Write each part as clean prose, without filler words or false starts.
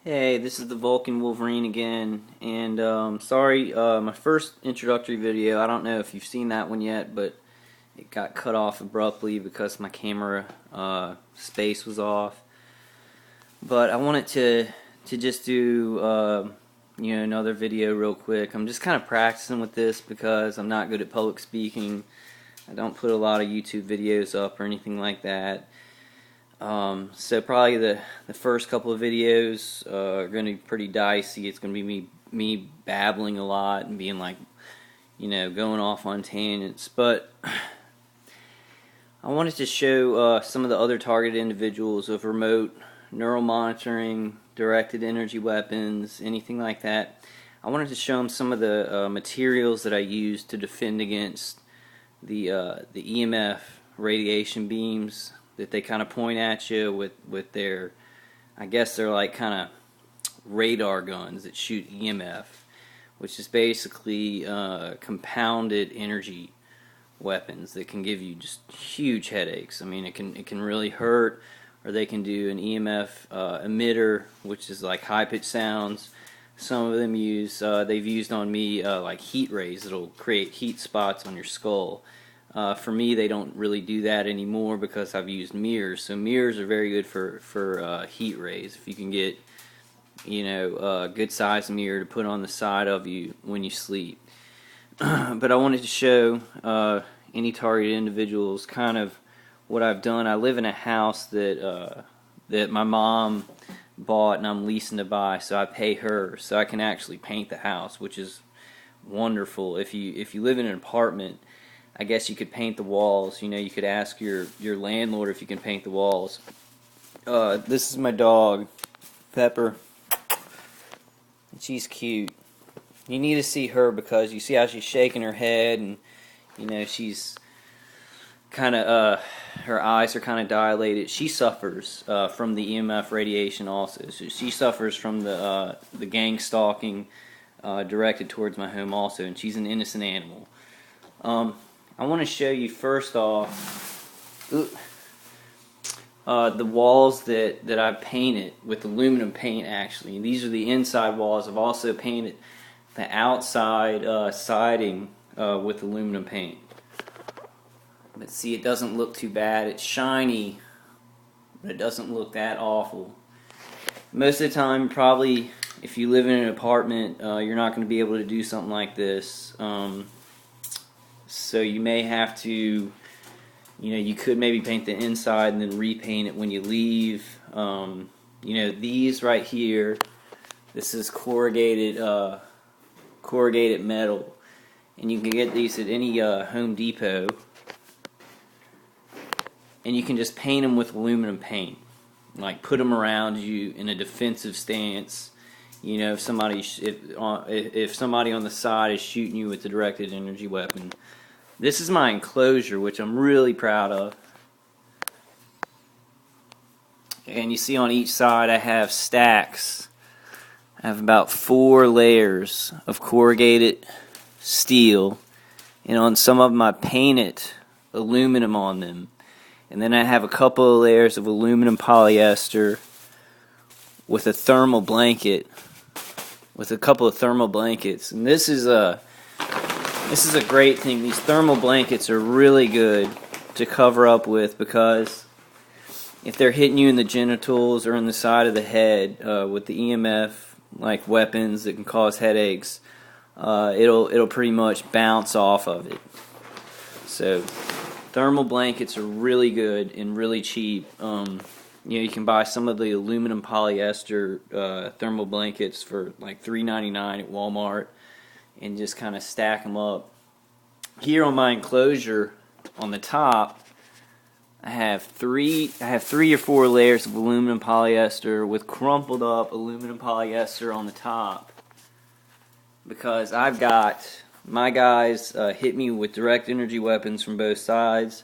Hey, this is the VulcanWolverine again, and sorry, my first introductory video, I don't know if you've seen that one yet, but it got cut off abruptly because my camera space was off. But I wanted to just do another video real quick. I'm just kind of practicing with this because I'm not good at public speaking. I don't put a lot of YouTube videos up or anything like that. So probably the first couple of videos are going to be pretty dicey. It's going to be me babbling a lot and being like, going off on tangents. But I wanted to show some of the other targeted individuals of remote neural monitoring, directed energy weapons, anything like that. I wanted to show them some of the materials that I use to defend against the EMF radiation beams that they kind of point at you with their, I guess they're like kind of radar guns that shoot EMF, which is basically compounded energy weapons that can give you just huge headaches. I mean, it can really hurt, or they can do an EMF emitter, which is like high pitched sounds. Some of them they've used on me like heat rays that'll create heat spots on your skull. For me, they don't really do that anymore because I've used mirrors. So mirrors are very good for heat rays. If you can get, a good sized mirror to put on the side of you when you sleep. But I wanted to show any targeted individuals kind of what I've done. I live in a house that my mom bought and I'm leasing to buy, so I pay her so I can actually paint the house, which is wonderful. If you live in an apartment, I guess you could paint the walls. You could ask your landlord if you can paint the walls. This is my dog, Pepper. She's cute. You need to see her because you see how she's shaking her head, and she's kind of her eyes are kind of dilated. She suffers from the EMF radiation also. So she suffers from the gang stalking directed towards my home also, and she's an innocent animal. I want to show you first off the walls that I've painted with aluminum paint. Actually, these are the inside walls. I've also painted the outside siding with aluminum paint. But see, it doesn't look too bad. It's shiny, but it doesn't look that awful. Most of the time, probably, if you live in an apartment, you're not going to be able to do something like this. So you may have to, you could maybe paint the inside and then repaint it when you leave. These right here, this is corrugated metal, and you can get these at any Home Depot, and you can just paint them with aluminum paint, like put them around you in a defensive stance. If somebody on the side is shooting you with a directed energy weapon. This is my enclosure, which I'm really proud of. And you see on each side I have stacks. I have about 4 layers of corrugated steel, and on some of them I painted aluminum on them. And then I have a couple of layers of aluminum polyester with a thermal blanket, with a couple of thermal blankets. And this is a great thing. These thermal blankets are really good to cover up with, because if they're hitting you in the genitals or in the side of the head with the EMF like weapons that can cause headaches, it'll pretty much bounce off of it. So thermal blankets are really good and really cheap. You can buy some of the aluminum polyester thermal blankets for like $3.99 at Walmart, and just kind of stack them up. Here on my enclosure, on the top, I have three or 4 layers of aluminum polyester with crumpled up aluminum polyester on the top, because I've got my guys hit me with direct energy weapons from both sides,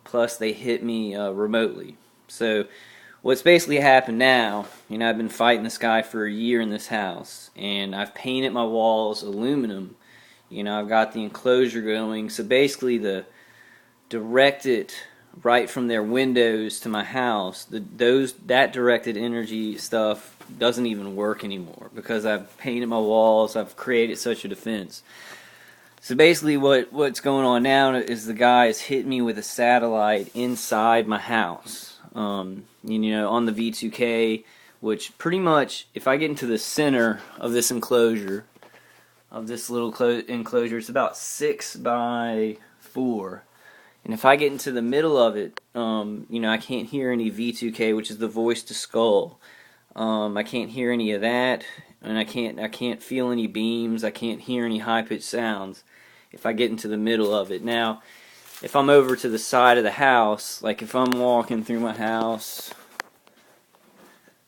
plus they hit me remotely. So what's basically happened now, I've been fighting this guy for a year in this house, and I've painted my walls aluminum. I've got the enclosure going, so basically the directed right from their windows to my house, that directed energy stuff doesn't even work anymore because I've painted my walls, I've created such a defense. So basically what's going on now is the guy has hit me with a satellite inside my house. On the V2K, which pretty much, if I get into the center of this enclosure, of this little enclosure, it's about 6 by 4. And if I get into the middle of it, I can't hear any V2K, which is the voice to skull. I can't hear any of that, and I can't feel any beams. I can't hear any high-pitched sounds if I get into the middle of it. Now, if I'm over to the side of the house, like if I'm walking through my house,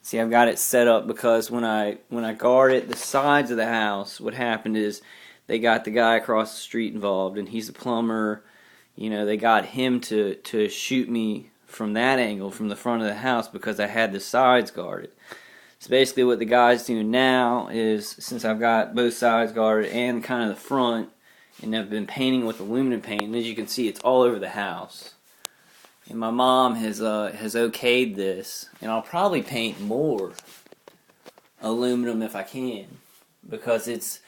see, I've got it set up because when I guarded the sides of the house, what happened is they got the guy across the street involved, and he's a plumber. They got him to shoot me from that angle, from the front of the house, because I had the sides guarded. So basically what the guy's doing now is, since I've got both sides guarded and kind of the front, and I've been painting with aluminum paint, and as you can see, it's all over the house. And my mom has okayed this, and I'll probably paint more aluminum if I can, because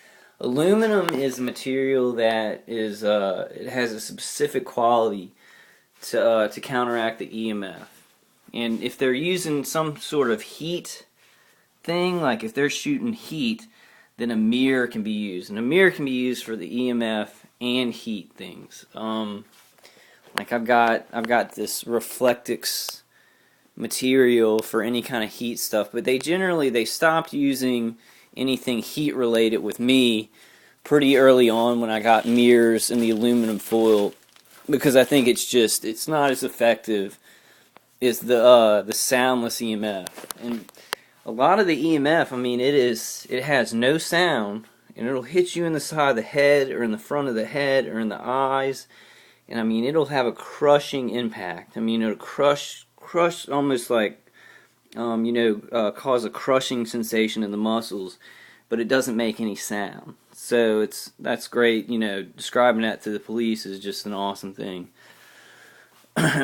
aluminum is a material that is it has a specific quality to counteract the EMF. And if they're using some sort of heat thing, like if they're shooting heat, then a mirror can be used, and a mirror can be used for the EMF and heat things. Like I've got this Reflectix material for any kind of heat stuff, but they stopped using anything heat related with me pretty early on when I got mirrors and the aluminum foil, because I think it's not as effective as the soundless EMF. And a lot of the EMF, it has no sound, and it'll hit you in the side of the head or in the front of the head or in the eyes. And it'll have a crushing impact. It'll crush almost like, cause a crushing sensation in the muscles, but it doesn't make any sound. So that's great. Describing that to the police is just an awesome thing.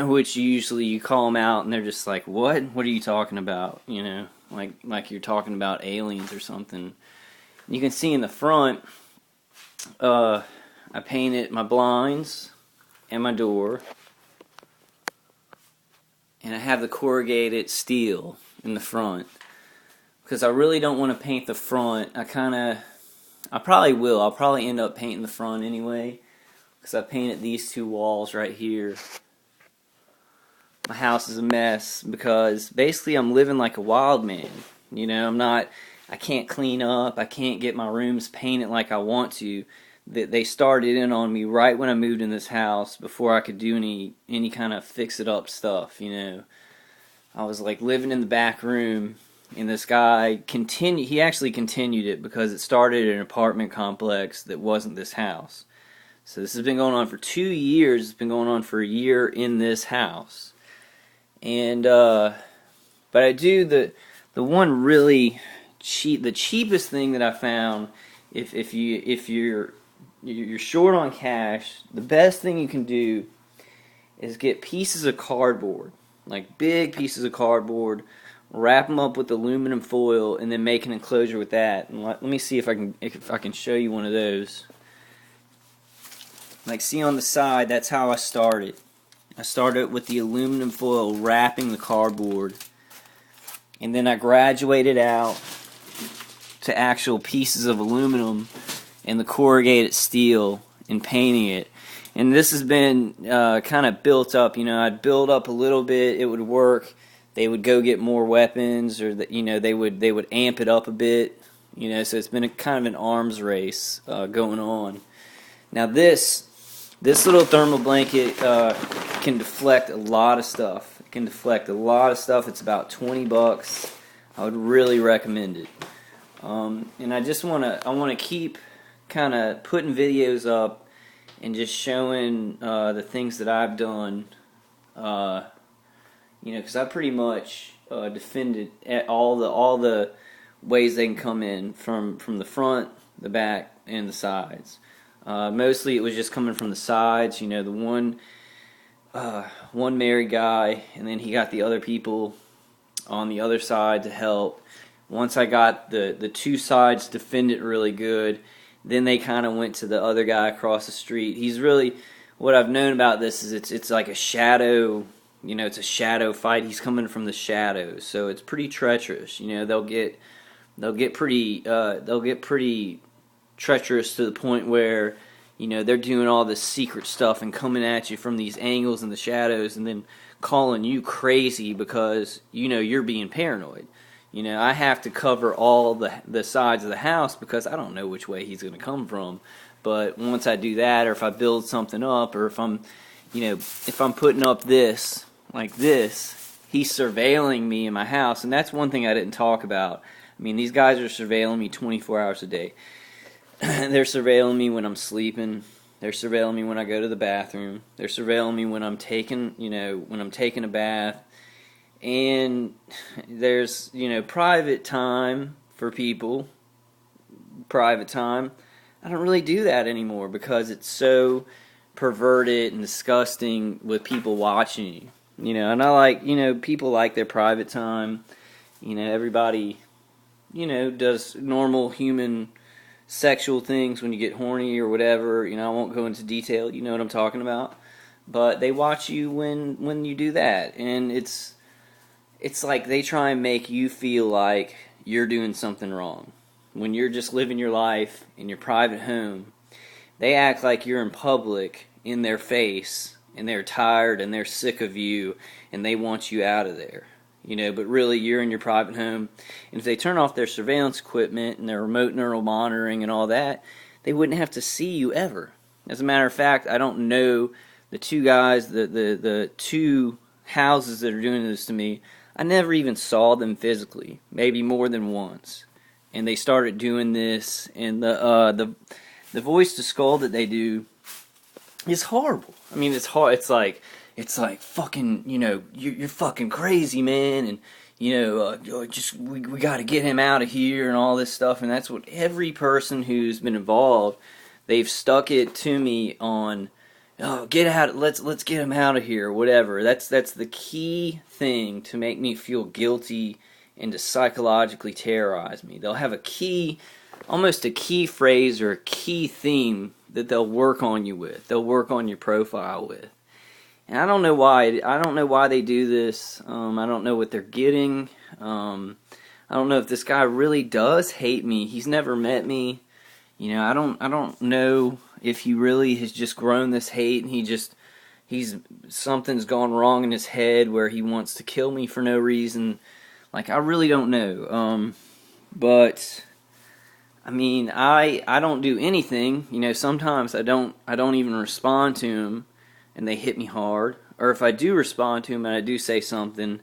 Which usually you call them out and they're just like, "What? What are you talking about?" Like you're talking about aliens or something. You can see in the front, I painted my blinds and my door, and I have the corrugated steel in the front because I really don't want to paint the front. I probably will. I'll probably end up painting the front anyway because I painted these two walls right here. My house is a mess because basically I'm living like a wild man. I can't clean up. I can't get my rooms painted like I want to. They started in on me right when I moved in this house before I could do any kind of fix-it-up stuff, I was like living in the back room, and this guy he actually continued it because it started at an apartment complex that wasn't this house. So this has been going on for 2 years. It's been going on for a year in this house. And, but I do the one really the cheapest thing that I found, if you're short on cash, the best thing you can do is get pieces of cardboard, like big pieces of cardboard, wrap them up with aluminum foil, and then make an enclosure with that. And let me see if I can show you one of those. Like, see on the side, that's how I started. I started with the aluminum foil wrapping the cardboard, and then I graduated out to actual pieces of aluminum and the corrugated steel and painting it. And this has been kind of built up. I'd build up a little bit, it would work. They would go get more weapons, or they would amp it up a bit. So it's been a kind of an arms race going on. Now this little thermal blanket can deflect a lot of stuff. It can deflect a lot of stuff. It's about $20. I would really recommend it. And I want to keep kind of putting videos up and just showing the things that I've done. Because I pretty much defended all the ways they can come in from the front, the back, and the sides. Mostly it was just coming from the sides. The one married guy, and then he got the other people on the other side to help. Once I got the two sides to defend it really good, then they kind of went to the other guy across the street. He's really, what I've known about this is it's like a shadow, it's a shadow fight. He's coming from the shadows, so it's pretty treacherous. They'll get pretty treacherous to the point where they're doing all this secret stuff and coming at you from these angles in the shadows, and then calling you crazy because you're being paranoid. I have to cover all the sides of the house because I don't know which way he's going to come from. But once I do that, or if I build something up, or if I'm putting up this like this, he's surveilling me in my house, and that's one thing I didn't talk about. I mean, these guys are surveilling me 24 hours a day. They're surveilling me when I'm sleeping. They're surveilling me when I go to the bathroom. They're surveilling me when I'm taking a bath. And there's, private time for people. Private time. I don't really do that anymore because it's so perverted and disgusting with people watching you. And I like, people like their private time. Everybody, does normal human sexual things when you get horny or whatever. I won't go into detail. You know what I'm talking about. But they watch you when you do that, and it's like they try and make you feel like you're doing something wrong. When you're just living your life in your private home, they act like you're in public in their face, and they're tired and they're sick of you, and they want you out of there. But really you're in your private home. And if they turn off their surveillance equipment and their remote neural monitoring and all that, they wouldn't have to see you ever. As a matter of fact, I don't know the two guys, the two houses that are doing this to me. I never even saw them physically, maybe more than once. And they started doing this, and the voice to skull that they do is horrible. I mean, it's hard. It's like fucking, you're fucking crazy, man, and we got to get him out of here and all this stuff. And that's what every person who's been involved, they've stuck it to me on. Oh, get out! Let's get him out of here. Whatever. That's the key thing to make me feel guilty and to psychologically terrorize me. They'll have almost a key phrase or a key theme that they'll work on you with. They'll work on your profile with. And I don't know why. I don't know why they do this. I don't know what they're getting. I don't know if this guy really does hate me. He's never met me. I don't know if he really has just grown this hate, and something's gone wrong in his head where he wants to kill me for no reason. Like, I really don't know. But I mean, I don't do anything. Sometimes I don't even respond to him, and they hit me hard. Or if I do respond to him and I do say something,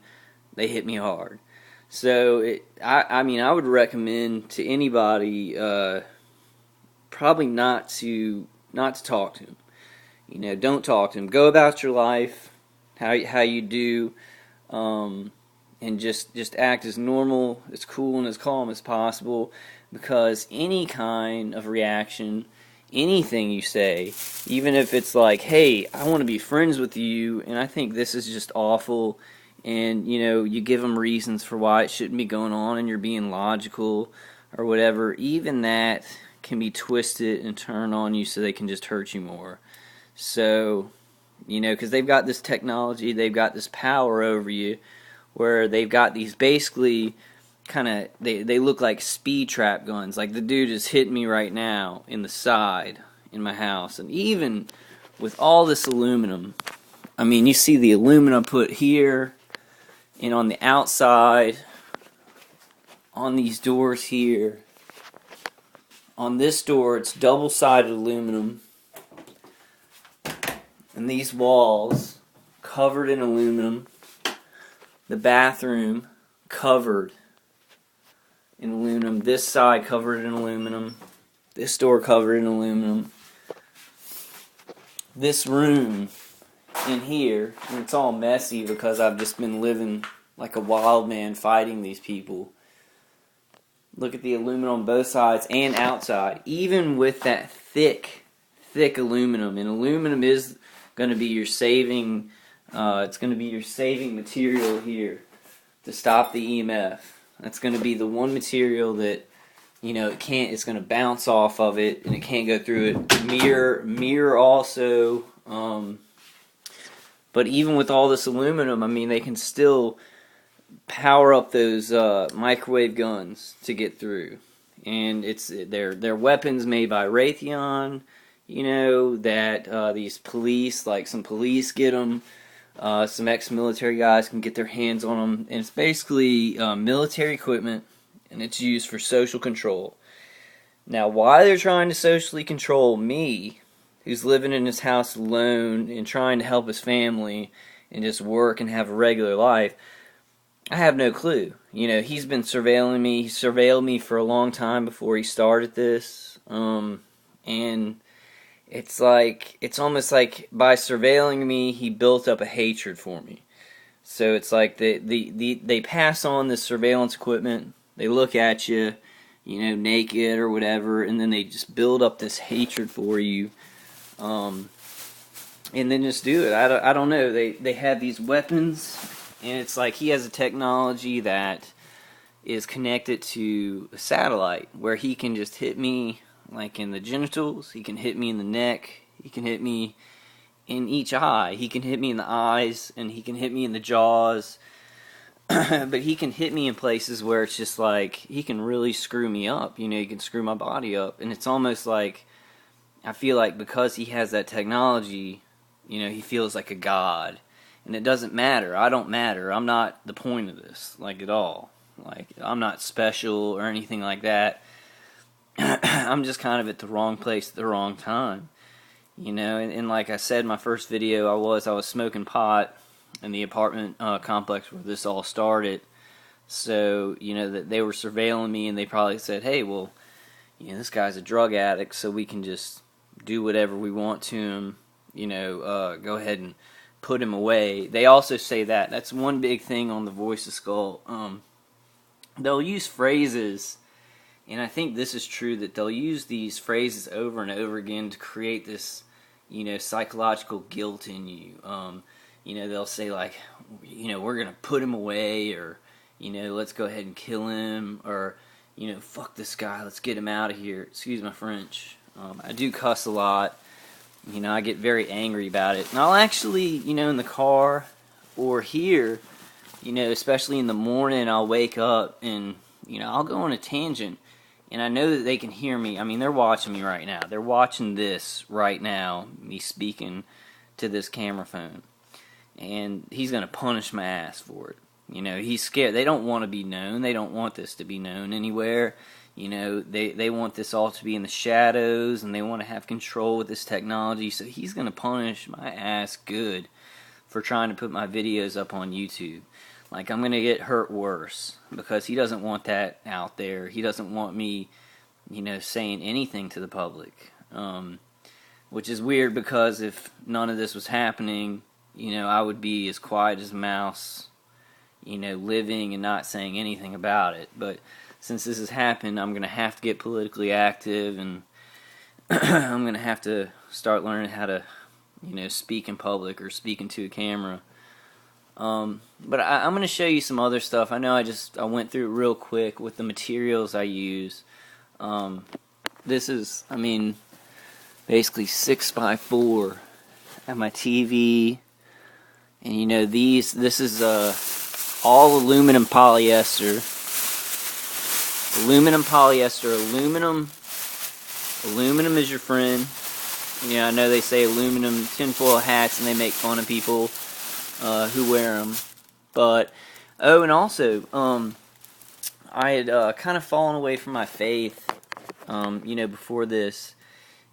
they hit me hard. So I would recommend to anybody probably not to talk to him. Don't talk to him. Go about your life how you do, and just act as normal, as cool, and as calm as possible. Because any kind of reaction, anything you say, even if it's like, hey, I want to be friends with you, and I think this is just awful, and you give them reasons for why it shouldn't be going on, and you're being logical or whatever, even that can be twisted and turned on you so they can just hurt you more. So, because they've got this technology, they've got this power over you, where they've got these basically kind of, they look like speed trap guns. Like the dude is hitting me right now in the side in my house. And even with all this aluminum, I mean, you see the aluminum put here and on the outside, on these doors here. On this door, it's double-sided aluminum. And these walls covered in aluminum. The bathroom covered in aluminum. This side covered in aluminum. This door covered in aluminum. This room in here, and it's all messy because I've just been living like a wild man fighting these people. Look at the aluminum on both sides and outside. Even with that thick aluminum, and aluminum is going to be your saving. It's going to be your saving material here to stop the EMF. That's going to be the one material that, you know, it's going to bounce off of it and it can't go through it. Mirror also. But even with all this aluminum, I mean, they can still power up those microwave guns to get through. And they're weapons made by Raytheon, you know, that these police, like some police get them. Some ex-military guys can get their hands on them. And it's basically military equipment, and it's used for social control. Now, why they're trying to socially control me, who's living in his house alone and trying to help his family and just work and have a regular life, I have no clue. You know, he's been surveilling me. He surveilled me for a long time before he started this. And it's almost like by surveilling me, he built up a hatred for me. So it's like they pass on this surveillance equipment. They look at you, you know, naked or whatever, and then they just build up this hatred for you. And then just do it. I don't know. They have these weapons, and it's like he has a technology that is connected to a satellite where he can just hit me like in the genitals, he can hit me in the neck, he can hit me in each eye, he can hit me in the eyes, and he can hit me in the jaws. But he can hit me in places where it's just like he can really screw me up. You know, he can screw my body up, and it's almost like I feel like because he has that technology, you know, he feels like a god. And it doesn't matter. I don't matter. I'm not the point of this, like, at all. Like, I'm not special or anything like that. I'm just kind of at the wrong place at the wrong time. You know, and like I said in my first video, I was smoking pot in the apartment complex where this all started. So, you know, that they were surveilling me, and they probably said, hey, well, you know, this guy's a drug addict, so we can just do whatever we want to him, you know, go ahead and put him away. They also say that. That's one big thing on the Voice of Skull. They'll use phrases, and I think this is true, that they'll use these phrases over and over again to create this, you know, psychological guilt in you. You know, they'll say, like, you know, we're going to put him away, or, you know, let's go ahead and kill him, or, you know, fuck this guy, let's get him out of here. Excuse my French. I do cuss a lot. You know, I get very angry about it. And I'll actually, you know, in the car or here, you know, especially in the morning, I'll wake up and, you know, I'll go on a tangent. And I know that they can hear me. I mean, they're watching me right now. They're watching this right now, me speaking to this camera phone. And he's going to punish my ass for it. You know, he's scared. They don't want to be known. They don't want this to be known anywhere. You know, they want this all to be in the shadows, and they want to have control with this technology. So he's going to punish my ass good for trying to put my videos up on YouTube. Like, I'm going to get hurt worse because he doesn't want that out there. He doesn't want me, you know, saying anything to the public. Which is weird, because if none of this was happening, you know, I would be as quiet as a mouse, you know, living and not saying anything about it. But since this has happened, I'm going to have to get politically active, and I'm going to have to start learning how to, you know, speak in public or speak into a camera. But I'm going to show you some other stuff. I know I went through it real quick with the materials I use. This is, I mean, basically 6x4 at my TV. And you know, this is all aluminum polyester. Aluminum polyester, aluminum is your friend. You know, I know they say aluminum tinfoil hats, and they make fun of people who wear them. But, oh, and also, I had kind of fallen away from my faith, you know, before this,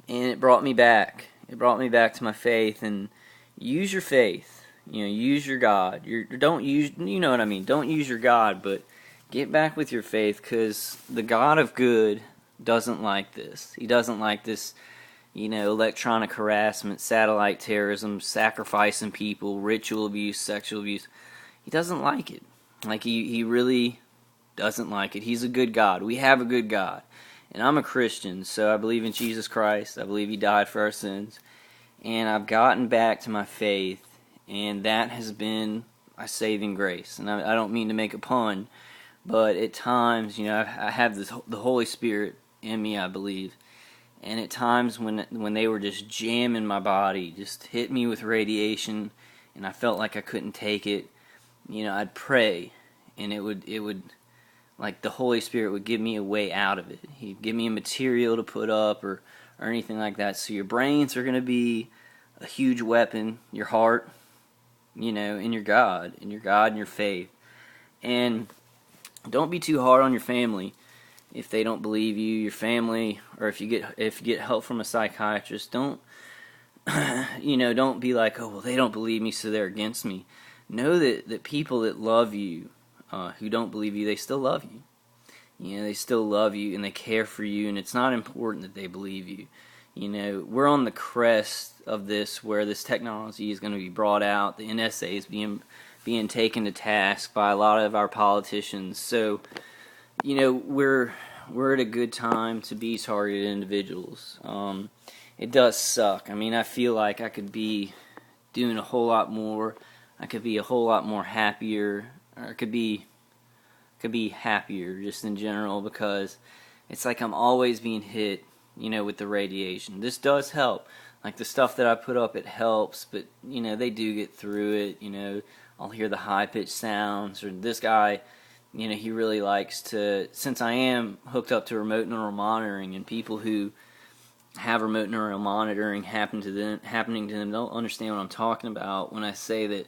and it brought me back. It brought me back to my faith, and use your faith. You know, use your God. Don't use, you know what I mean. Don't use your God, but get back with your faith, because the God of good doesn't like this. He doesn't like this, you know, electronic harassment, satellite terrorism, sacrificing people, ritual abuse, sexual abuse. He doesn't like it. Like, he really doesn't like it. He's a good God. We have a good God. And I'm a Christian, so I believe in Jesus Christ. I believe He died for our sins. and I've gotten back to my faith, and that has been a saving grace. And I don't mean to make a pun, but at times, I have the Holy Spirit in me, I believe. And at times when they were just jamming my body, just hit me with radiation, and I felt like I couldn't take it, I'd pray, and it would like the Holy Spirit would give me a way out of it. He'd give me a material to put up or anything like that. So your brains are going to be a huge weapon, your heart, and your God, and your faith. And don't be too hard on your family if they don't believe you, your family, or if you get help from a psychiatrist. Don't don't be like, oh well, they don't believe me, so they're against me. Know that people that love you, who don't believe you, they still love you. They still love you and they care for you, and it's not important that they believe you. We're on the crest of this, where this technology is going to be brought out. The NSA is being taken to task by a lot of our politicians. So, we're at a good time to be targeted individuals. It does suck. I feel like I could be doing a whole lot more. I could be a whole lot more happier, or I could be happier just in general, because it's like I'm always being hit, with the radiation. This does help. Like the stuff that I put up, it helps, but they do get through it. I'll hear the high-pitched sounds, or this guy, he really likes to, since I am hooked up to remote neural monitoring, and people who have remote neural monitoring happening to them don't understand what I'm talking about when I say that,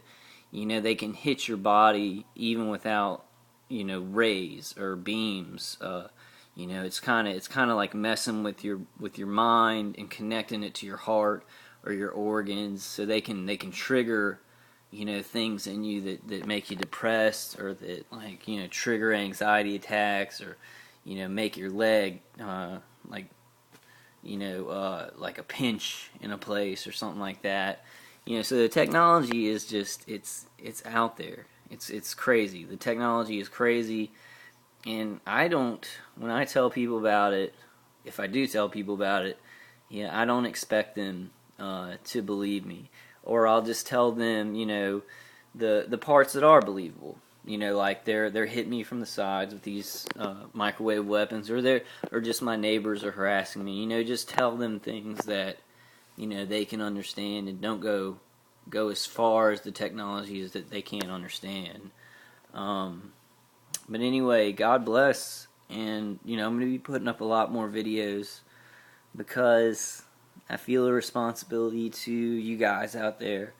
they can hit your body even without, rays or beams. It's kind of like messing with your mind and connecting it to your heart or your organs, so they can trigger things in you that make you depressed, or that trigger anxiety attacks, or make your leg like a pinch in a place or something like that. So the technology is just it's out there. It's crazy. The technology is crazy, and when I tell people about it, if I do tell people about it, I don't expect them to believe me. Or I'll just tell them, the parts that are believable. Like they're hitting me from the sides with these microwave weapons, or just my neighbors are harassing me. Just tell them things that they can understand, and don't go as far as the technologies that they can't understand. But anyway, God bless, and I'm going to be putting up a lot more videos, because I feel a responsibility to you guys out there,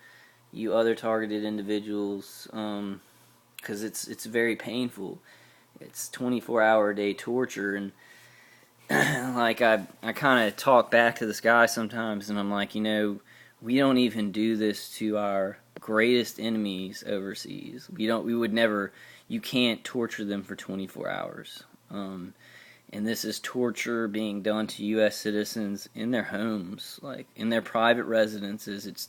you other targeted individuals, because it's very painful. It's 24-hour-a-day torture, and like I kind of talk back to this guy sometimes, and I'm like, we don't even do this to our greatest enemies overseas. We would never. You can't torture them for 24 hours. And this is torture being done to U.S. citizens in their homes, like in their private residences. It's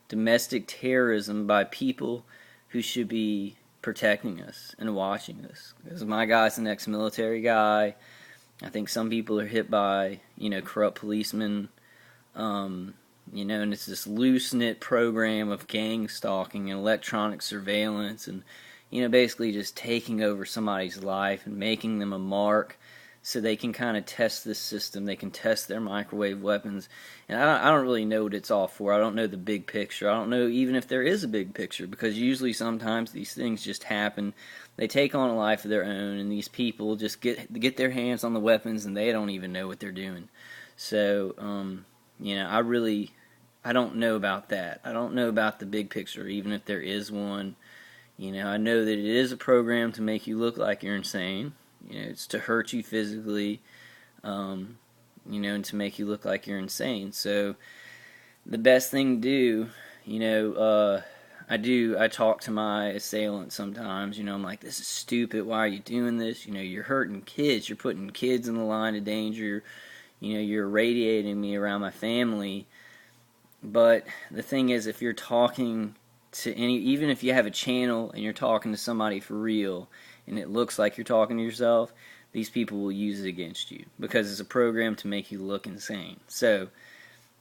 domestic terrorism by people who should be protecting us and watching us. Because my guy's an ex-military guy. I think some people are hit by, corrupt policemen. And it's this loose-knit program of gang stalking and electronic surveillance, and basically just taking over somebody's life and making them a mark, so they can kind of test this system. They can test their microwave weapons. And I don't really know what it's all for. I don't know the big picture. I don't know even if there is a big picture, because usually sometimes these things just happen. They take on a life of their own, and these people just get their hands on the weapons, and they don't even know what they're doing. So, I don't know about that. I don't know about the big picture, even if there is one. I know that it is a program to make you look like you're insane. It's to hurt you physically, and to make you look like you're insane. So the best thing to do, I talk to my assailant sometimes. I'm like, this is stupid. Why are you doing this? You're hurting kids. You're putting kids in the line of danger. You're irradiating me around my family. But the thing is, if you're talking to even if you have a channel and you're talking to somebody for real, and it looks like you're talking to yourself, these people will use it against you, because it's a program to make you look insane. So,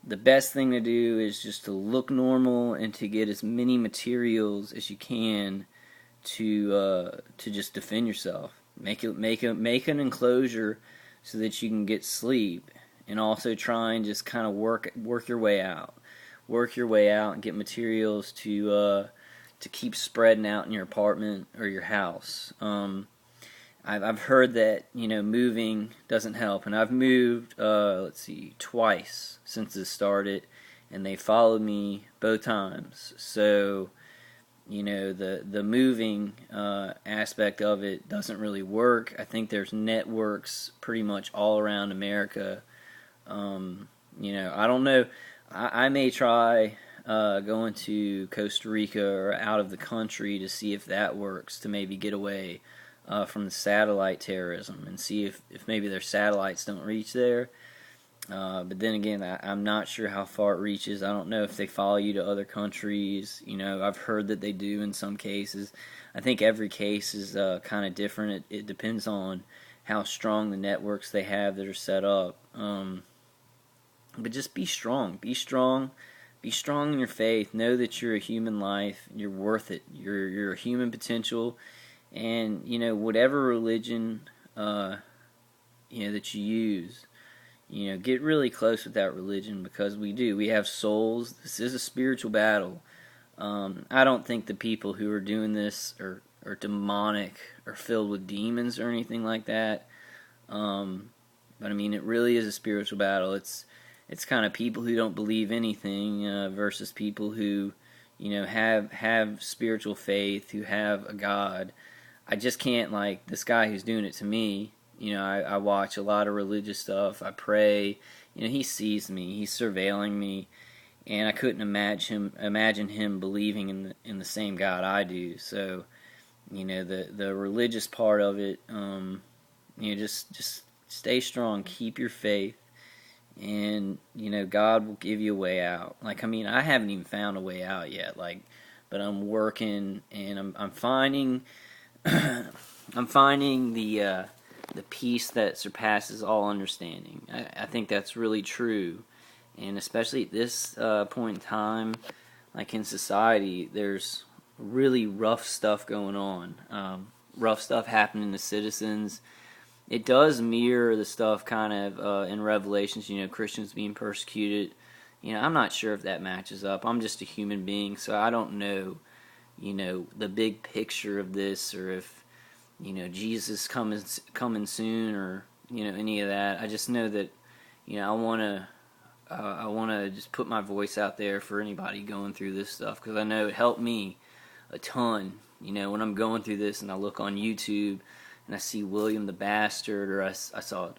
the best thing to do is just to look normal and to get as many materials as you can to just defend yourself. Make an enclosure so that you can get sleep, and also try and just kind of work your way out. Work your way out and get materials to keep spreading out in your apartment or your house. I've heard that moving doesn't help, and I've moved twice since this started, and they followed me both times. So the moving aspect of it doesn't really work. I think there's networks pretty much all around America. I don't know. I may try going to Costa Rica or out of the country to see if that works, to maybe get away from the satellite terrorism, and see if maybe their satellites don't reach there. But then again, I'm not sure how far it reaches. I don't know if they follow you to other countries. I've heard that they do in some cases. I think every case is kind of different. It depends on how strong the networks they have that are set up. But just be strong. Be strong. Be strong in your faith. Know that you're a human life. You're worth it. You're a human potential. And whatever religion that you use, get really close with that religion, because we have souls. This is a spiritual battle. I don't think the people who are doing this are demonic or filled with demons or anything like that. But I mean, it really is a spiritual battle. It's kind of people who don't believe anything versus people who have spiritual faith, who have a God. I just can't, like this guy who's doing it to me. I watch a lot of religious stuff. I pray. He sees me. He's surveilling me, and I couldn't imagine him believing in the same God I do. So, the religious part of it, just stay strong. Keep your faith, and God will give you a way out. Like, I mean, I haven't even found a way out yet. But I'm working, and I'm finding. I'm finding the peace that surpasses all understanding. I think that's really true, and especially at this point in time, like in society, there's really rough stuff going on. Rough stuff happening to citizens. It does mirror the stuff kind of in Revelations, Christians being persecuted. I'm not sure if that matches up. I'm just a human being, so I don't know the big picture of this, or if Jesus coming soon, or any of that. I just know that I want to just put my voice out there for anybody going through this stuff, because I know it helped me a ton. When I'm going through this and I look on YouTube and I see William the Bastard, or I saw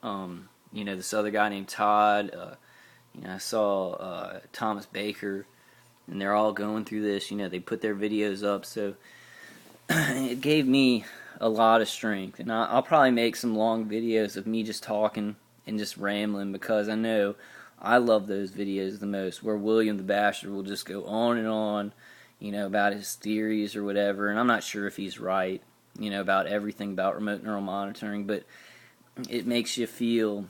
this other guy named Todd, I saw Thomas Baker, and they're all going through this. They put their videos up, so it gave me a lot of strength. And I'll probably make some long videos of me just talking and just rambling, because I know I love those videos the most, where William the Bastard will just go on and on, about his theories or whatever. And I'm not sure if he's right, about everything about remote neural monitoring, but it makes you feel,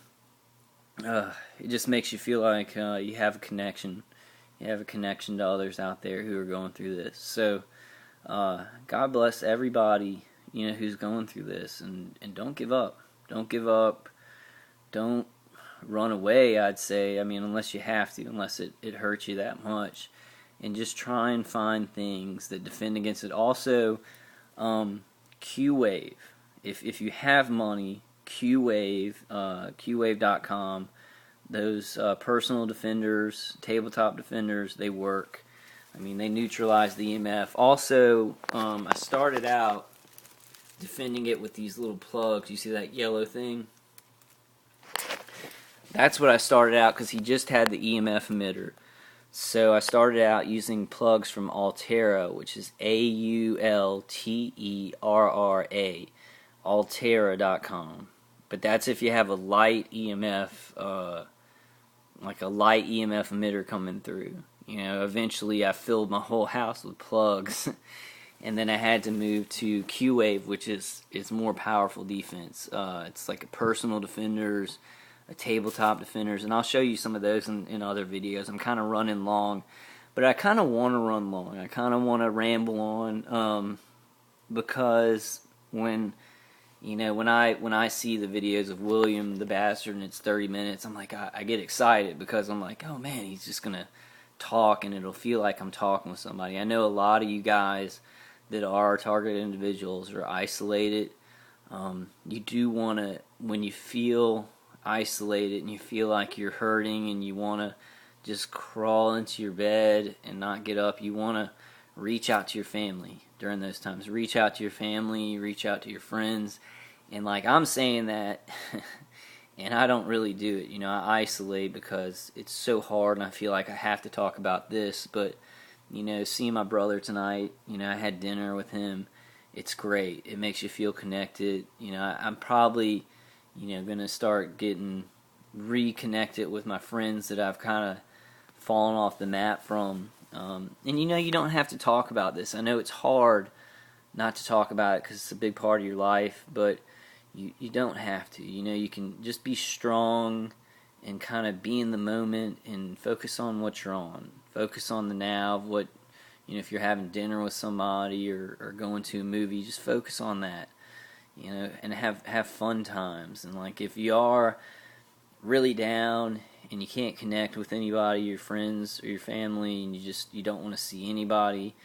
it just makes you feel like you have a connection. You have a connection to others out there who are going through this. So, God bless everybody, who's going through this, and don't give up. Don't give up. Don't run away, I'd say. I mean, unless you have to, unless it hurts you that much. And just try and find things that defend against it. Also, Q-Wave. If you have money, Q-Wave, Qwave.com, those personal defenders, tabletop defenders, they work. I mean, they neutralize the EMF. Also, I started out defending it with these little plugs. You see that yellow thing? That's what I started out, because he just had the EMF emitter. So I started out using plugs from Altera, which is Altera, Altera.com. But that's if you have a light EMF, like a light EMF emitter coming through. Eventually I filled my whole house with plugs, and then I had to move to Q-Wave, which is more powerful defense. It's like a personal defenders. tabletop defenders, and I'll show you some of those in other videos. I'm kind of running long, but I kind of want to run long. I kind of want to ramble on, because when I see the videos of William the Bastard and it's 30 minutes, I'm like, I get excited because I'm like, oh man, he's just gonna talk and it'll feel like I'm talking with somebody. I know a lot of you guys that are targeted individuals are isolated. You do want to, when you feel isolated and you feel like you're hurting and you want to just crawl into your bed and not get up, you want to reach out to your family during those times. Reach out to your family, reach out to your friends. And like I'm saying that, and I don't really do it. I isolate because it's so hard and I feel like I have to talk about this. But, seeing my brother tonight, I had dinner with him. It's great. It makes you feel connected. I'm probably, going to start getting reconnected with my friends that I've kind of fallen off the map from. And you don't have to talk about this. I know it's hard not to talk about it because it's a big part of your life, but you don't have to. You can just be strong and kind of be in the moment and focus on what you're on. Focus on the now of what, if you're having dinner with somebody or going to a movie, just focus on that, and have fun times. And like if you are really down and you can't connect with anybody, your friends or your family, and you don't want to see anybody,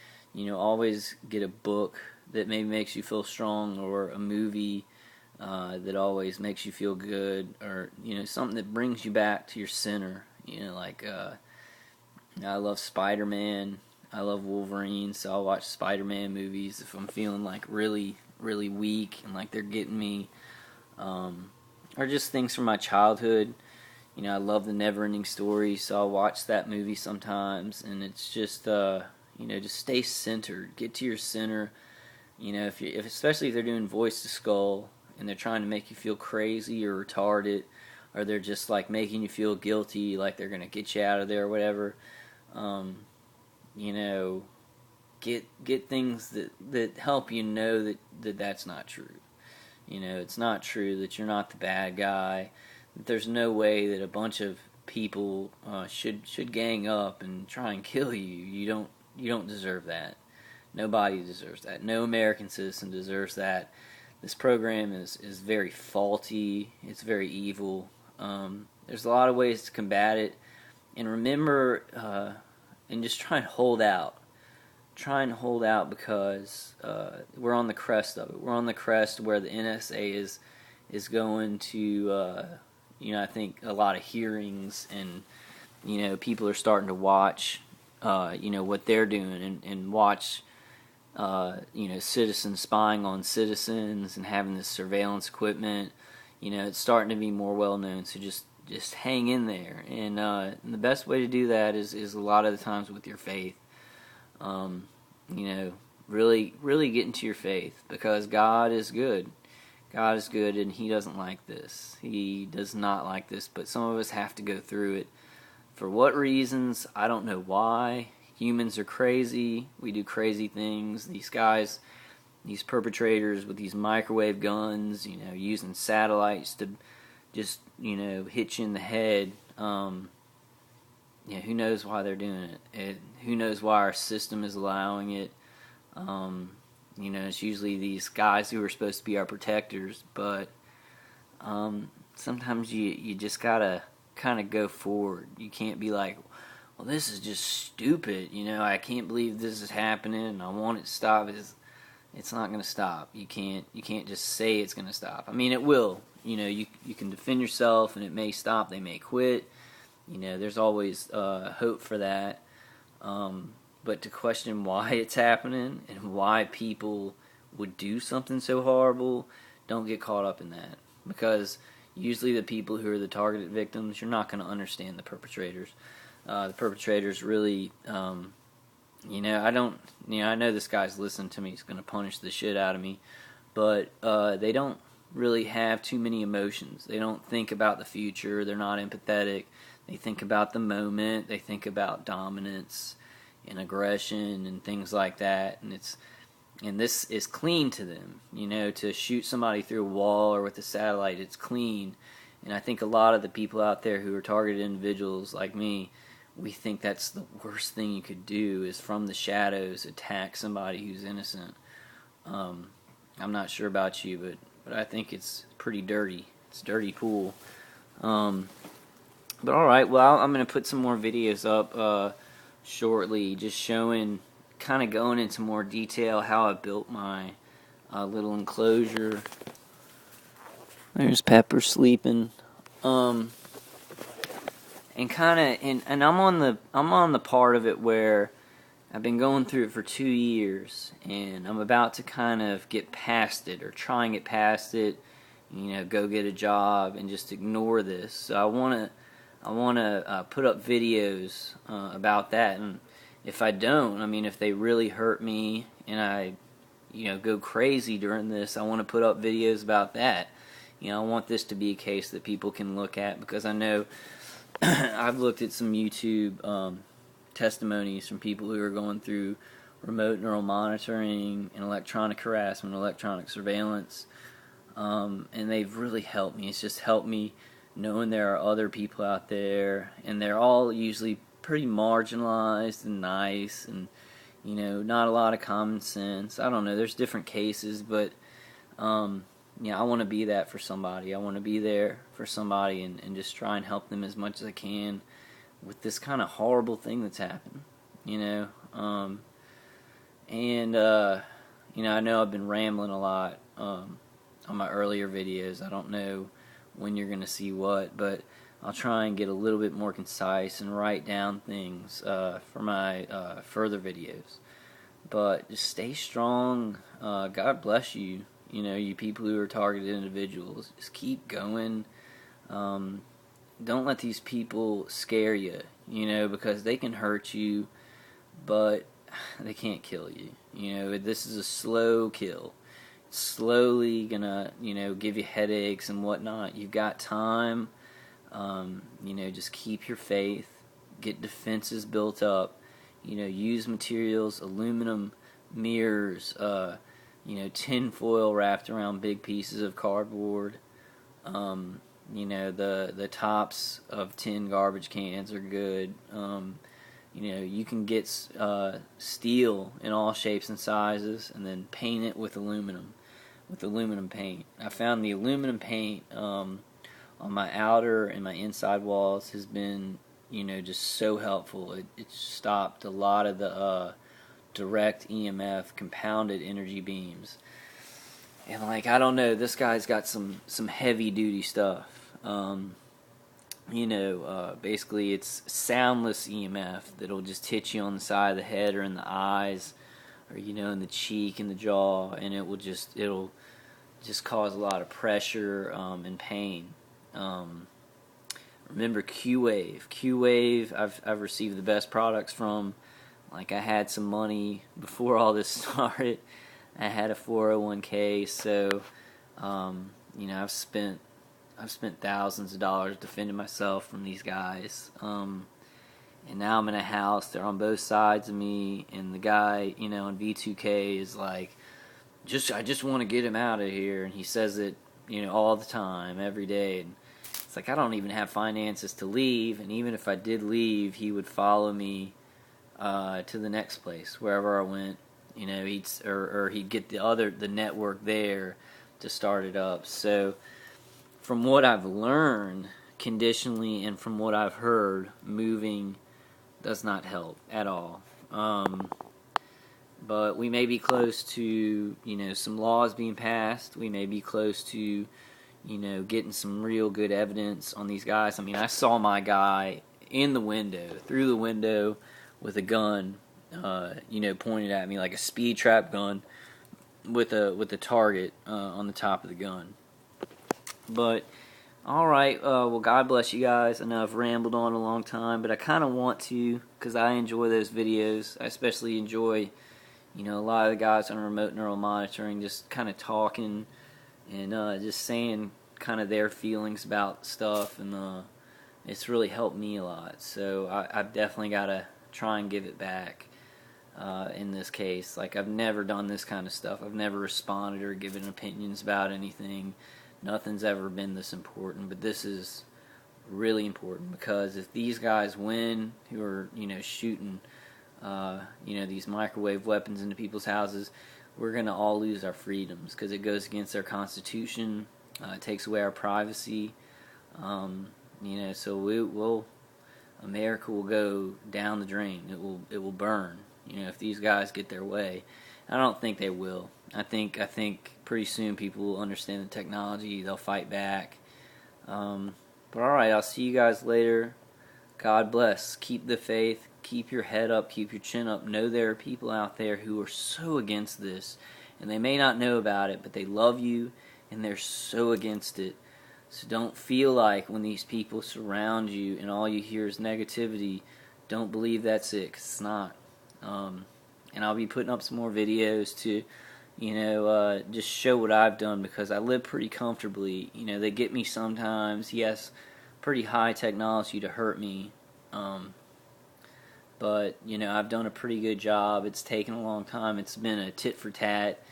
always get a book that maybe makes you feel strong, or a movie that always makes you feel good, or something that brings you back to your center. I love Spider-Man, I love Wolverine, so I'll watch Spider-Man movies if I'm feeling like really, really weak and like they're getting me, or just things from my childhood. I love the Never-Ending Story, so I'll watch that movie sometimes, and it's just, just stay centered, get to your center. Especially if they're doing voice to skull and they're trying to make you feel crazy or retarded, or they're just like making you feel guilty, like they're gonna get you out of there or whatever. Get things that help you know that that's not true. It's not true that you're not the bad guy. That there's no way that a bunch of people should gang up and try and kill you. You don't deserve that. Nobody deserves that. No American citizen deserves that. This program is very faulty. It's very evil. There's a lot of ways to combat it. And remember, and just try and hold out. Try and hold out because we're on the crest of it. We're on the crest where the NSA is going to, I think a lot of hearings, and, people are starting to watch, what they're doing, and watch, citizens spying on citizens and having this surveillance equipment. It's starting to be more well known. So just hang in there, and the best way to do that is a lot of the times with your faith. Really, really get into your faith, because God is good. God is good, and He doesn't like this. He does not like this, but some of us have to go through it. For what reasons? I don't know why. Humans are crazy. We do crazy things. These guys, these perpetrators with these microwave guns, using satellites to just, hit you in the head. Who knows why they're doing it? Who knows why our system is allowing it? It's usually these guys who are supposed to be our protectors, but sometimes you just gotta kind of go forward. You can't be like, well, this is just stupid. I can't believe this is happening, and I want it to stop. It's not going to stop. You can't just say it's going to stop. I mean, it will. You can defend yourself, and it may stop. They may quit. There's always hope for that. But to question why it's happening and why people would do something so horrible, don't get caught up in that. Because usually the people who are the targeted victims, you're not going to understand the perpetrators. The perpetrators really, I know this guy's listening to me. He's going to punish the shit out of me. But they don't really have too many emotions. They don't think about the future. They're not empathetic. They think about the moment. They think about dominance and aggression and things like that. And this is clean to them. To shoot somebody through a wall or with a satellite, it's clean. And I think a lot of the people out there who are targeted individuals like me, we think that's the worst thing you could do, is from the shadows attack somebody who's innocent. I'm not sure about you, but I think it's pretty dirty. It's a dirty pool. But alright, well, I'm going to put some more videos up shortly, just showing, kind of going into more detail how I built my little enclosure. There's Pepper sleeping. And kind of, and I'm on the part of it where I've been going through it for 2 years, and I'm about to kind of get past it, or try and get past it, go get a job and just ignore this. So I want to put up videos about that, and if I don't, I mean, if they really hurt me and I, go crazy during this, I want to put up videos about that. I want this to be a case that people can look at, because I know I've looked at some YouTube testimonies from people who are going through remote neural monitoring and electronic harassment, electronic surveillance, and they've really helped me. It's just helped me knowing there are other people out there, and they're all usually pretty marginalized and nice, and not a lot of common sense. I don't know, there's different cases, but I want to be that for somebody. I want to be there for somebody and just try and help them as much as I can with this kind of horrible thing that's happened, I know I've been rambling a lot on my earlier videos. I don't know when you're going to see what, but I'll try and get a little bit more concise and write down things for my further videos. But just stay strong. God bless you. You people who are targeted individuals. Just keep going. Don't let these people scare you, because they can hurt you, but they can't kill you. This is a slow kill. It's slowly gonna, give you headaches and whatnot. You've got time. Just keep your faith. Get defenses built up. Use materials, aluminum mirrors, tin foil wrapped around big pieces of cardboard. The tops of tin garbage cans are good. You can get steel in all shapes and sizes, and then paint it with aluminum paint. I found the aluminum paint on my outer and my inside walls has been, just so helpful. It stopped a lot of the direct EMF compounded energy beams. And I don't know, this guy's got some heavy duty stuff. Basically it's soundless EMF that'll just hit you on the side of the head or in the eyes, or in the cheek and the jaw, and it'll just cause a lot of pressure and pain. Remember Q-Wave. I've received the best products from. I had some money before all this started. I had a 401k, so I've spent thousands of dollars defending myself from these guys. And now I'm in a house. They're on both sides of me, and the guy, in V2K is like, I just want to get him out of here, and he says it, all the time, every day. And it's I don't even have finances to leave, and even if I did leave, he would follow me to the next place, wherever I went. He'd get the network there to start it up. So from what I've learned conditionally and from what I've heard, moving does not help at all. But we may be close to, some laws being passed. We may be close to, getting some real good evidence on these guys. I mean, I saw my guy through the window, with a gun, pointed at me like a speed trap gun, with a target on the top of the gun. But alright, well, God bless you guys. I know I've rambled on a long time, but I kind of want to, because I enjoy those videos. I especially enjoy, a lot of the guys on remote neural monitoring just kind of talking and just saying kind of their feelings about stuff, and it's really helped me a lot. So I've definitely got to try and give it back in this case. I've never done this kind of stuff. I've never responded or given opinions about anything. nothing's ever been this important, but this is really important, because if these guys win, who are, shooting these microwave weapons into people's houses, we're going to all lose our freedoms, because it goes against our Constitution. It takes away our privacy. So America will go down the drain. It will burn. If these guys get their way. I don't think they will. I think pretty soon people will understand the technology. They'll fight back. But alright, I'll see you guys later. God bless. Keep the faith. Keep your head up. Keep your chin up. Know there are people out there who are so against this. And they may not know about it, but they love you, and they're so against it. So don't feel like when these people surround you and all you hear is negativity, don't believe that's it, 'cause it's not. And I'll be putting up some more videos to, just show what I've done, because I live pretty comfortably. They get me sometimes. Yes, pretty high technology to hurt me. But, I've done a pretty good job. It's taken a long time. It's been a tit for tat.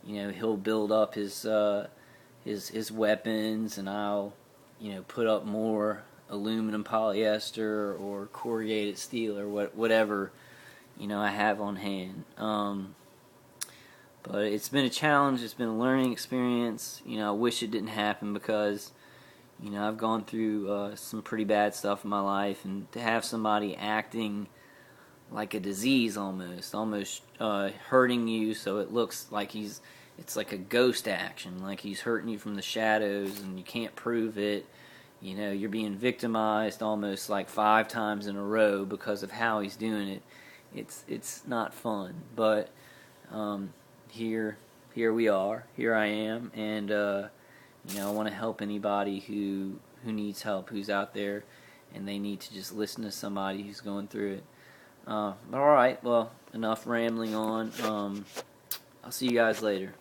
He'll build up his weapons, and I'll, put up more aluminum polyester or corrugated steel or whatever, I have on hand. But it's been a challenge. It's been a learning experience. I wish it didn't happen, because, I've gone through some pretty bad stuff in my life, and to have somebody acting like a disease almost hurting you, so it looks like it's like a ghost action, like he's hurting you from the shadows, and you can't prove it. You're being victimized almost like 5 times in a row because of how he's doing it. It's not fun, but here we are. Here I am, and I want to help anybody who needs help, who's out there, and they need to just listen to somebody who's going through it. Alright, well, enough rambling on. I'll see you guys later.